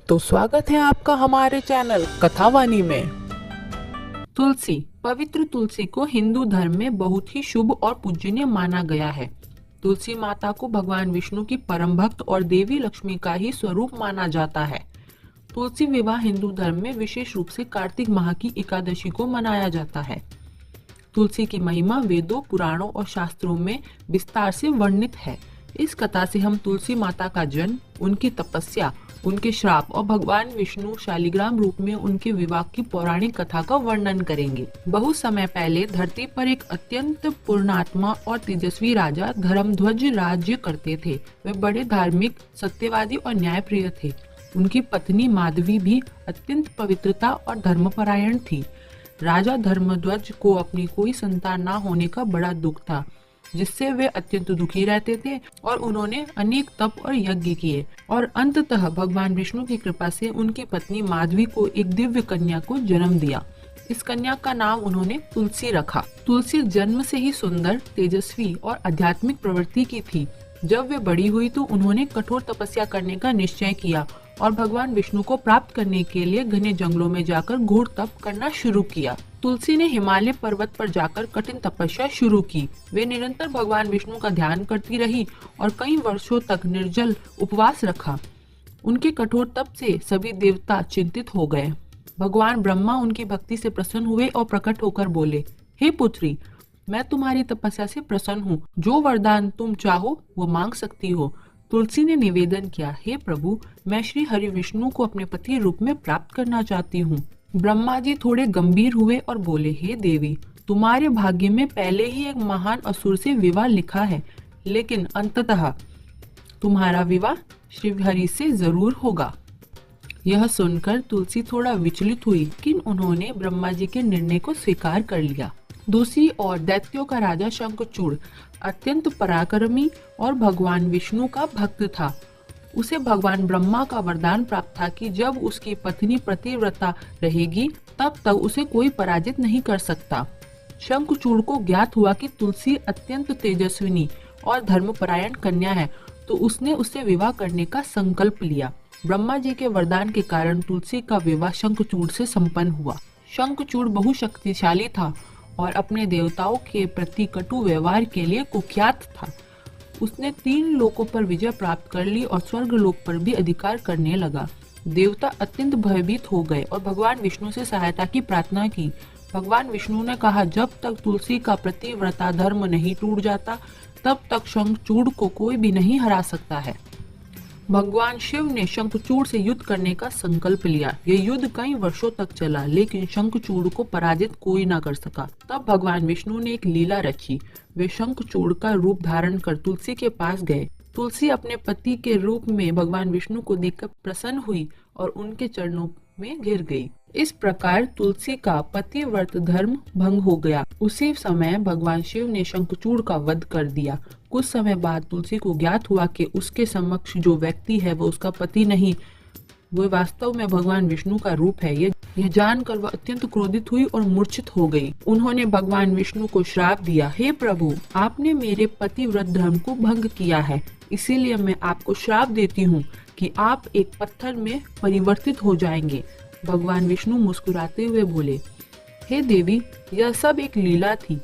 तो स्वागत है आपका हमारे चैनल कथावानी में। तुलसी। पवित्र तुलसी को हिंदू धर्म में बहुत ही शुभ और पूजनीय माना गया है। तुलसी माता को भगवान विष्णु की परम भक्त और देवी लक्ष्मी का ही स्वरूप माना जाता है। तुलसी विवाह हिंदू धर्म में विशेष रूप से कार्तिक माह की एकादशी को मनाया जाता है। तुलसी की महिमा वेदों, पुराणों और शास्त्रों में विस्तार से वर्णित है। इस कथा से हम तुलसी माता का जन्म, उनकी तपस्या, उनके श्राप और भगवान विष्णु शालिग्राम रूप में उनके विवाह की पौराणिक कथा का वर्णन करेंगे। बहुत समय पहले धरती पर एक अत्यंत पुण्यात्मा और तेजस्वी राजा धर्मध्वज राज्य करते थे। वे बड़े धार्मिक, सत्यवादी और न्यायप्रिय थे। उनकी पत्नी माधवी भी अत्यंत पवित्रता और धर्मपरायण थी। राजा धर्मध्वज को अपनी कोई संतान न होने का बड़ा दुख था, जिससे वे अत्यंत दुखी रहते थे और उन्होंने अनेक तप और यज्ञ किए और अंततः भगवान विष्णु की कृपा से उनकी पत्नी माधवी को एक दिव्य कन्या को जन्म दिया। इस कन्या का नाम उन्होंने तुलसी रखा। तुलसी जन्म से ही सुंदर, तेजस्वी और आध्यात्मिक प्रवृत्ति की थी। जब वे बड़ी हुई तो उन्होंने कठोर तपस्या करने का निश्चय किया और भगवान विष्णु को प्राप्त करने के लिए घने जंगलों में जाकर घोर तप करना शुरू किया। तुलसी ने हिमालय पर्वत पर जाकर कठिन तपस्या शुरू की। वे निरंतर भगवान विष्णु का ध्यान करती रही और कई वर्षों तक निर्जल उपवास रखा। उनके कठोर तप से सभी देवता चिंतित हो गए। भगवान ब्रह्मा उनकी भक्ति से प्रसन्न हुए और प्रकट होकर बोले, हे पुत्री, मैं तुम्हारी तपस्या से प्रसन्न हूँ। जो वरदान तुम चाहो वो मांग सकती हो। तुलसी ने निवेदन किया, हे प्रभु, मैं श्री हरि विष्णु को अपने पति रूप में प्राप्त करना चाहती हूँ। ब्रह्मा जी थोड़े गंभीर हुए और बोले, हे देवी, तुम्हारे भाग्य में पहले ही एक महान असुर से विवाह लिखा है, लेकिन अंततः तुम्हारा विवाह श्री हरि से जरूर होगा। यह सुनकर तुलसी थोड़ा विचलित हुई, लेकिन उन्होंने ब्रह्मा जी के निर्णय को स्वीकार कर लिया। दूसरी ओर दैत्यों का राजा शंखचूड़ अत्यंत पराक्रमी और भगवान विष्णु का भक्त था। उसे भगवान ब्रह्मा का वरदान प्राप्त था कि जब उसकी पत्नी पतिव्रता रहेगी तब तक उसे कोई पराजित नहीं कर सकता। शंखचूड़ को ज्ञात हुआ कि तुलसी अत्यंत तेजस्विनी और धर्मपरायण कन्या है, तो उसने उससे विवाह करने का संकल्प लिया। ब्रह्मा जी के वरदान के कारण तुलसी का विवाह शंखचूड़ से संपन्न हुआ। शंखचूड़ बहुशक्तिशाली था और अपने देवताओं के प्रति कटु व्यवहार के लिए कुख्यात था। उसने 3 लोकों पर विजय प्राप्त कर ली और स्वर्ग लोक पर भी अधिकार करने लगा। देवता अत्यंत भयभीत हो गए और भगवान विष्णु से सहायता की प्रार्थना की। भगवान विष्णु ने कहा, जब तक तुलसी का पतिव्रता धर्म नहीं टूट जाता तब तक शंखचूड़ को कोई भी नहीं हरा सकता है। भगवान शिव ने शंखचूड़ से युद्ध करने का संकल्प लिया। यह युद्ध कई वर्षों तक चला, लेकिन शंखचूड़ को पराजित कोई न कर सका। तब भगवान विष्णु ने एक लीला रची। वे शंखचूड़ का रूप धारण कर तुलसी के पास गए। तुलसी अपने पति के रूप में भगवान विष्णु को देखकर प्रसन्न हुई और उनके चरणों में घिर गई। इस प्रकार तुलसी का पतिव्रत धर्म भंग हो गया। उसी समय भगवान शिव ने शंखचूड़ का वध कर दिया। कुछ समय बाद तुलसी को ज्ञात हुआ कि उसके समक्ष जो व्यक्ति है वो उसका पति नहीं, वो वास्तव में भगवान विष्णु का रूप है। यह जानकर वह अत्यंत क्रोधित हुई और मूर्छित हो गई। उन्होंने भगवान विष्णु को श्राप दिया, हे प्रभु, आपने मेरे पतिव्रत धर्म को भंग किया है, इसीलिए मैं आपको श्राप देती हूँ कि आप एक पत्थर में परिवर्तित हो जाएंगे। भगवान विष्णु मुस्कुराते हुए बोले, हे देवी, यह सब एक लीला थी।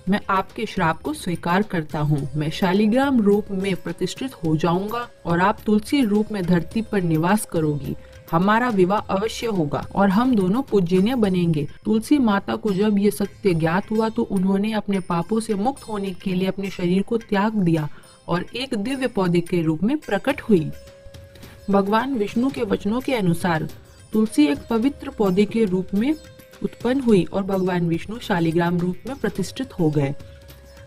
मैं आपके श्राप को स्वीकार करता हूँ। मैं शालिग्राम रूप में प्रतिष्ठित हो जाऊंगा और आप तुलसी रूप में धरती पर निवास करोगी। हमारा विवाह अवश्य होगा और हम दोनों पूजनीय बनेंगे। तुलसी माता को जब ये सत्य ज्ञात हुआ तो उन्होंने अपने पापों से मुक्त होने के लिए अपने शरीर को त्याग दिया और एक दिव्य पौधे के रूप में प्रकट हुई। भगवान विष्णु के वचनों के अनुसार तुलसी एक पवित्र पौधे के रूप में उत्पन्न हुई और भगवान विष्णु शालिग्राम रूप में प्रतिष्ठित हो गए।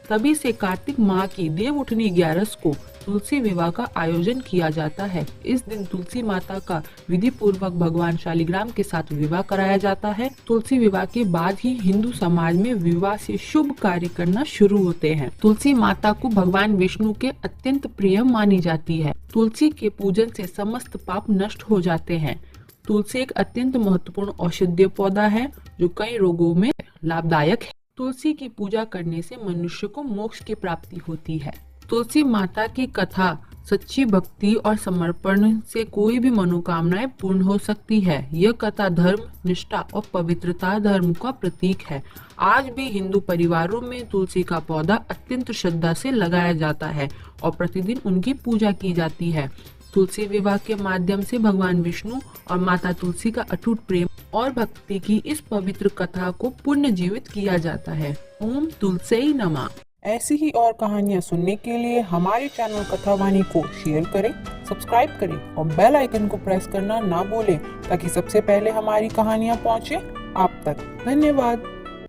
तभी से कार्तिक माह की देव उठनी 11 को तुलसी विवाह का आयोजन किया जाता है। इस दिन तुलसी माता का विधि पूर्वक भगवान शालिग्राम के साथ विवाह कराया जाता है। तुलसी विवाह के बाद ही हिंदू समाज में विवाह से शुभ कार्य करना शुरू होते हैं। तुलसी माता को भगवान विष्णु के अत्यंत प्रिय मानी जाती है। तुलसी के पूजन से समस्त पाप नष्ट हो जाते हैं। तुलसी एक अत्यंत महत्वपूर्ण औषधीय पौधा है जो कई रोगों में लाभदायक है। तुलसी की पूजा करने से मनुष्य को मोक्ष की प्राप्ति होती है। तुलसी माता की कथा सच्ची भक्ति और समर्पण से कोई भी मनोकामनाएं पूर्ण हो सकती है। यह कथा धर्म, निष्ठा और पवित्रता धर्म का प्रतीक है। आज भी हिंदू परिवारों में तुलसी का पौधा अत्यंत श्रद्धा से लगाया जाता है और प्रतिदिन उनकी पूजा की जाती है। तुलसी विवाह के माध्यम से भगवान विष्णु और माता तुलसी का अटूट प्रेम और भक्ति की इस पवित्र कथा को पुनर्जीवित किया जाता है। ओम तुलसी नमः। ऐसी ही और कहानियाँ सुनने के लिए हमारे चैनल कथावाणी को शेयर करें, सब्सक्राइब करें और बेल आइकन को प्रेस करना ना भूलें ताकि सबसे पहले हमारी कहानियाँ पहुँचे आप तक। धन्यवाद।